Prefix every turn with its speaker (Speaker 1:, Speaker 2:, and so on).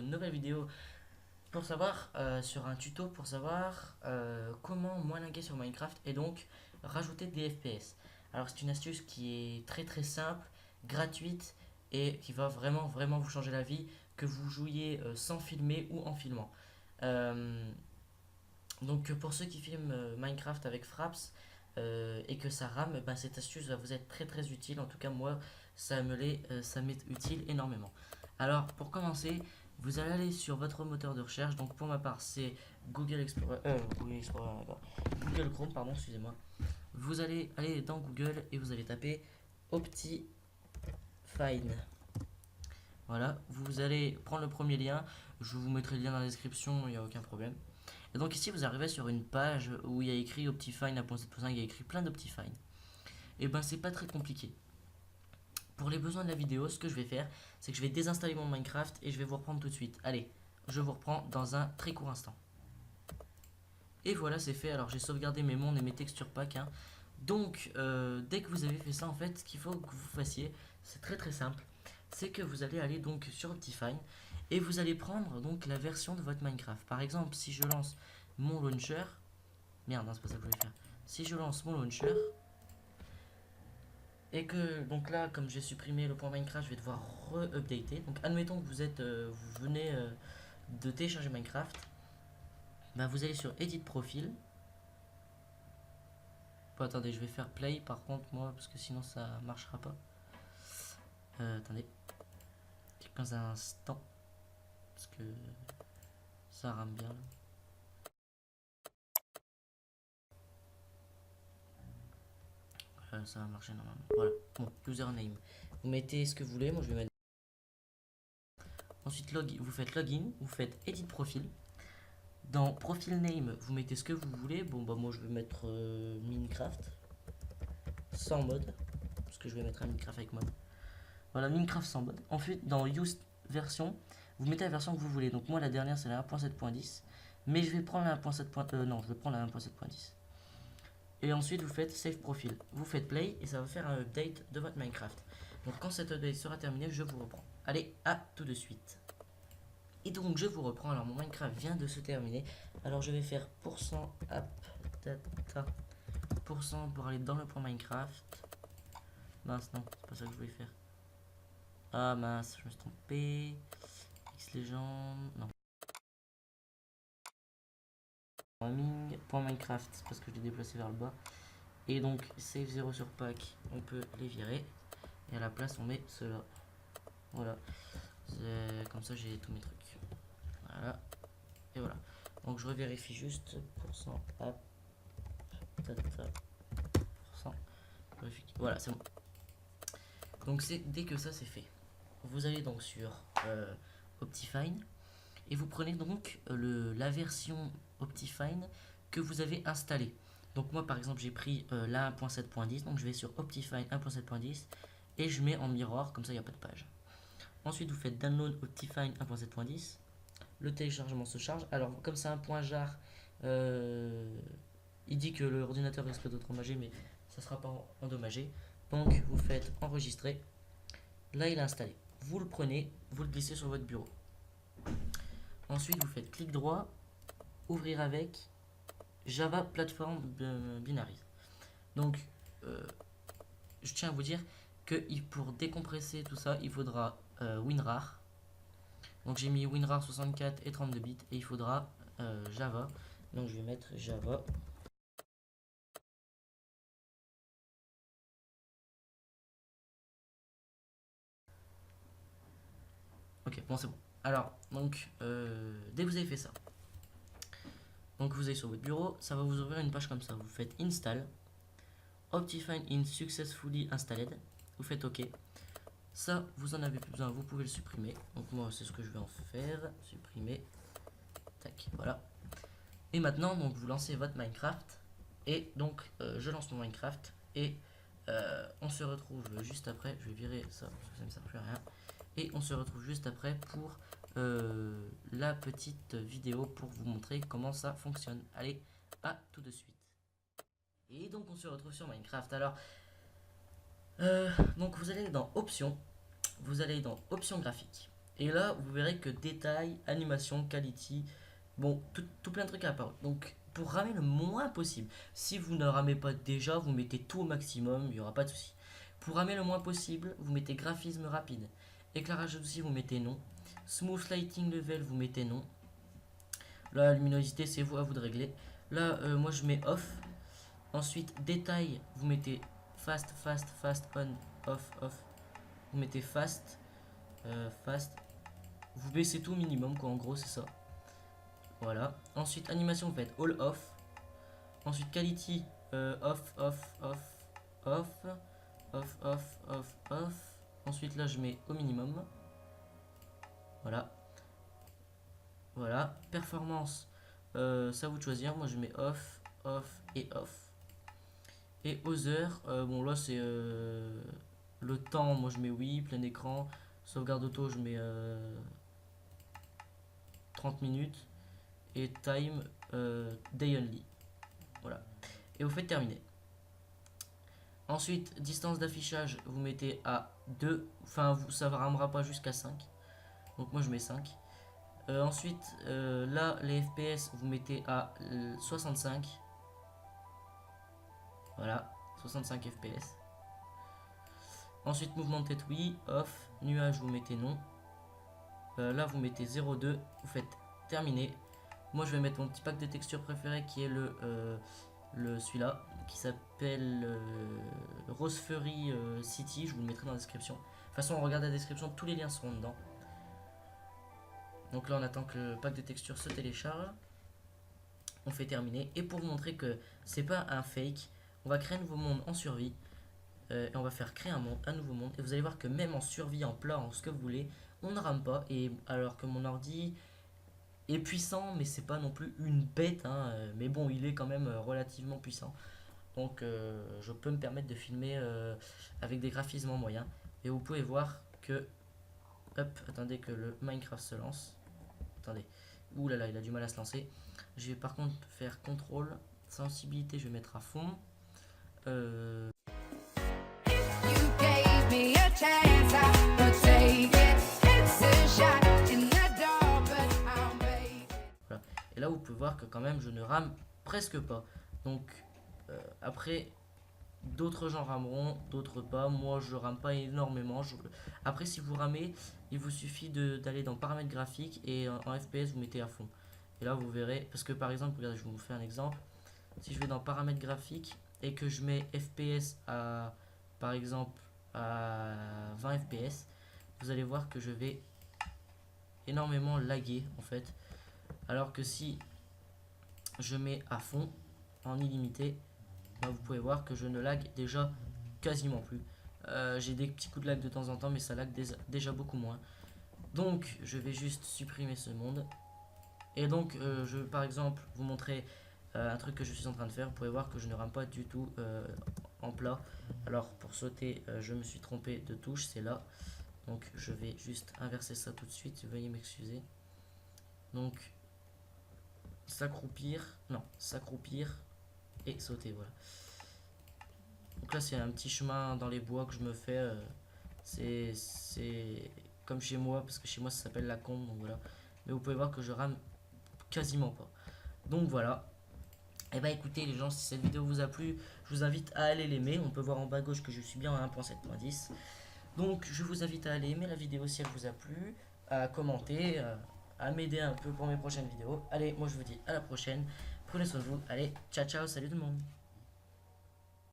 Speaker 1: une nouvelle vidéo pour savoir, sur un tuto pour savoir comment moins laguer sur Minecraft et donc rajouter des FPS. Alors c'est une astuce qui est très très simple, gratuite et qui va vraiment vous changer la vie, que vous jouiez sans filmer ou en filmant. Euh, donc pour ceux qui filment Minecraft avec Fraps et que ça rame, bah, cette astuce va vous être très très utile. En tout cas moi ça m'est utile énormément. Alors pour commencer, vous allez aller sur votre moteur de recherche. Donc pour ma part c'est Google Chrome, pardon, excusez-moi. Vous allez aller dans Google et vous allez taper Optifine. Voilà, vous allez prendre le premier lien. Je vous mettrai le lien dans la description, il n'y a aucun problème. Et donc ici vous arrivez sur une page où il y a écrit Optifine 1.7.5, il y a écrit plein d'Optifine. Et ben c'est pas très compliqué. Pour les besoins de la vidéo, ce que je vais faire, c'est que je vais désinstaller mon Minecraft et je vais vous reprendre tout de suite. Allez, je vous reprends dans un très court instant. Et voilà, c'est fait. Alors j'ai sauvegardé mes mondes et mes textures packs, hein. Donc dès que vous avez fait ça, en fait, ce qu'il faut que vous fassiez, c'est très très simple. C'est que vous allez aller donc sur Optifine et vous allez prendre donc la version de votre Minecraft. Par exemple, si je lance mon launcher, merde, non, c'est pas ça que je voulais faire. Si je lance mon launcher et que donc là, comme j'ai supprimé le point Minecraft, je vais devoir re-updater. Donc admettons que vous venez de télécharger Minecraft, bah, vous allez sur Edit Profil. Bon, attendez, je vais faire Play par contre moi parce que sinon ça marchera pas. Attendez, quelques instants parce que ça rame bien là. Ça va marcher normalement. Voilà. Bon, username. Vous mettez ce que vous voulez. Moi, je vais mettre. Ensuite, vous faites login. Vous faites edit profil. Dans profil name, vous mettez ce que vous voulez. Bon, bah, moi, je vais mettre Minecraft. Sans mode. Parce que je vais mettre un Minecraft avec mode. Voilà, Minecraft sans mode. Ensuite, dans use version, vous mettez la version que vous voulez. Donc, moi, la dernière, c'est la 1.7.10. Mais je vais prendre la 1.7. Non, je vais prendre la 1.7.10. Et ensuite, vous faites Save Profil. Vous faites Play et ça va faire un update de votre Minecraft. Donc quand cet update sera terminé, je vous reprends. Allez, à tout de suite. Et donc je vous reprends. Alors mon Minecraft vient de se terminer. Alors je vais faire %app data % pour aller dans le point Minecraft. Mince, non, c'est pas ça que je voulais faire. Ah mince, je me suis trompé. Xlegend, non. Point Minecraft, c'est parce que je l'ai déplacé vers le bas. Et donc save 0 sur pack, on peut les virer. Et à la place on met cela. Voilà. Comme ça j'ai tous mes trucs. Voilà. Et voilà. Donc je revérifie juste %app data %. Voilà, c'est bon. Donc c'est dès que ça c'est fait, vous allez donc sur Optifine et vous prenez donc la version Optifine que vous avez installée. Donc moi par exemple j'ai pris la 1.7.10, donc je vais sur Optifine 1.7.10 et je mets en mirror, comme ça il n'y a pas de page. Ensuite vous faites download Optifine 1.7.10, le téléchargement se charge. Alors comme c'est un point jar, il dit que l'ordinateur risque d'être endommagé, mais ça ne sera pas endommagé. Donc vous faites enregistrer. Là il est installé. Vous le prenez, vous le glissez sur votre bureau. Ensuite vous faites clic droit, ouvrir avec Java Platform Binaries. Donc je tiens à vous dire que pour décompresser tout ça, il faudra WinRAR. Donc j'ai mis WinRAR 64 et 32 bits et il faudra Java. Donc je vais mettre Java. Ok, bon c'est bon. Alors, donc, dès que vous avez fait ça, donc vous allez sur votre bureau, ça va vous ouvrir une page comme ça. Vous faites Install, Optifine in successfully installed. Vous faites OK. Ça, vous en avez plus besoin, vous pouvez le supprimer. Donc moi, c'est ce que je vais en faire. Supprimer. Tac, voilà. Et maintenant, donc vous lancez votre Minecraft. Et donc, je lance mon Minecraft. Et on se retrouve juste après. Je vais virer ça parce que ça ne me sert plus à rien. Et on se retrouve juste après pour la petite vidéo pour vous montrer comment ça fonctionne. Allez, à tout de suite. Et donc on se retrouve sur Minecraft. Alors, donc vous allez dans Options, vous allez dans Options graphiques. Et là, vous verrez que détail, animation, quality, bon, tout plein de trucs à apparu. Donc, pour ramer le moins possible, si vous ne ramez pas déjà, vous mettez tout au maximum, il n'y aura pas de souci. Pour ramer le moins possible, vous mettez graphisme rapide. Éclairage aussi, vous mettez non. Smooth lighting level, vous mettez non. La luminosité, c'est vous à vous de régler. Là, moi je mets off. Ensuite, détail, vous mettez fast, fast, fast, on, off, off. Vous mettez fast, fast. Vous baissez tout au minimum, quoi, en gros, c'est ça. Voilà. Ensuite, animation, vous faites all off. Ensuite, quality, off, off, off, off, off, off, off, off. Ensuite, là, je mets au minimum. Voilà. Voilà. Performance, ça vous de choisir. Moi, je mets off, off et off. Et aux heures, bon, là, c'est le temps. Moi, je mets oui, plein écran. Sauvegarde auto, je mets 30 minutes. Et time, day only. Voilà. Et vous faites terminer. Ensuite, distance d'affichage, vous mettez à 2. Enfin, ça ne ramera pas jusqu'à 5. Donc moi, je mets 5. Ensuite, là, les FPS, vous mettez à 65. Voilà, 65 FPS. Ensuite, mouvement de tête, oui. Off. Nuage, vous mettez non. Là, vous mettez 0,2. Vous faites terminer. Moi, je vais mettre mon petit pack de textures préféré qui est celui-là, qui s'appelle Rose Fury City. Je vous le mettrai dans la description. De toute façon, on regarde la description, tous les liens seront dedans. Donc là, on attend que le pack de textures se télécharge. On fait terminer. Et pour vous montrer que c'est pas un fake, on va créer un nouveau monde en survie. Et on va faire créer un nouveau monde. Et vous allez voir que même en survie, en plat, en ce que vous voulez, on ne rame pas. Et alors que mon ordi est puissant, mais c'est pas non plus une bête. Hein, mais bon, il est quand même relativement puissant. Donc je peux me permettre de filmer avec des graphismes en moyen. Et vous pouvez voir que... Hop, attendez que le Minecraft se lance. Attendez. Ouh là là, il a du mal à se lancer. Je vais par contre faire contrôle. Sensibilité, je vais mettre à fond. Voilà. Et là, vous pouvez voir que quand même, je ne rame presque pas. Donc, après, d'autres gens rameront, d'autres pas. Moi, je rame pas énormément. Après, si vous ramez, il vous suffit d'aller dans paramètres graphiques et en FPS, vous mettez à fond. Et là, vous verrez, parce que par exemple, regardez, je vais vous faire un exemple. Si je vais dans paramètres graphiques et que je mets FPS à, par exemple, à 20 FPS, vous allez voir que je vais énormément laguer en fait. Alors que si je mets à fond, en illimité, bah, vous pouvez voir que je ne lag déjà quasiment plus. J'ai des petits coups de lag de temps en temps, mais ça lag déjà beaucoup moins. Donc, je vais juste supprimer ce monde. Et donc, je vais par exemple vous montrer un truc que je suis en train de faire. Vous pouvez voir que je ne rame pas du tout en plat. Alors, pour sauter, je me suis trompé de touche, c'est là. Donc, je vais juste inverser ça tout de suite. Veuillez m'excuser. Donc, s'accroupir, non, s'accroupir et sauter, voilà. Donc là, c'est un petit chemin dans les bois que je me fais. C'est comme chez moi, parce que chez moi, ça s'appelle la combe, donc voilà. Mais vous pouvez voir que je rame quasiment pas. Donc voilà. Et bah écoutez les gens, si cette vidéo vous a plu, je vous invite à aller l'aimer. On peut voir en bas à gauche que je suis bien à 1.7.10. Donc je vous invite à aller aimer la vidéo si elle vous a plu, à commenter, à m'aider un peu pour mes prochaines vidéos. Allez, moi je vous dis à la prochaine. Prenez soin de vous. Allez, ciao ciao, salut tout le monde.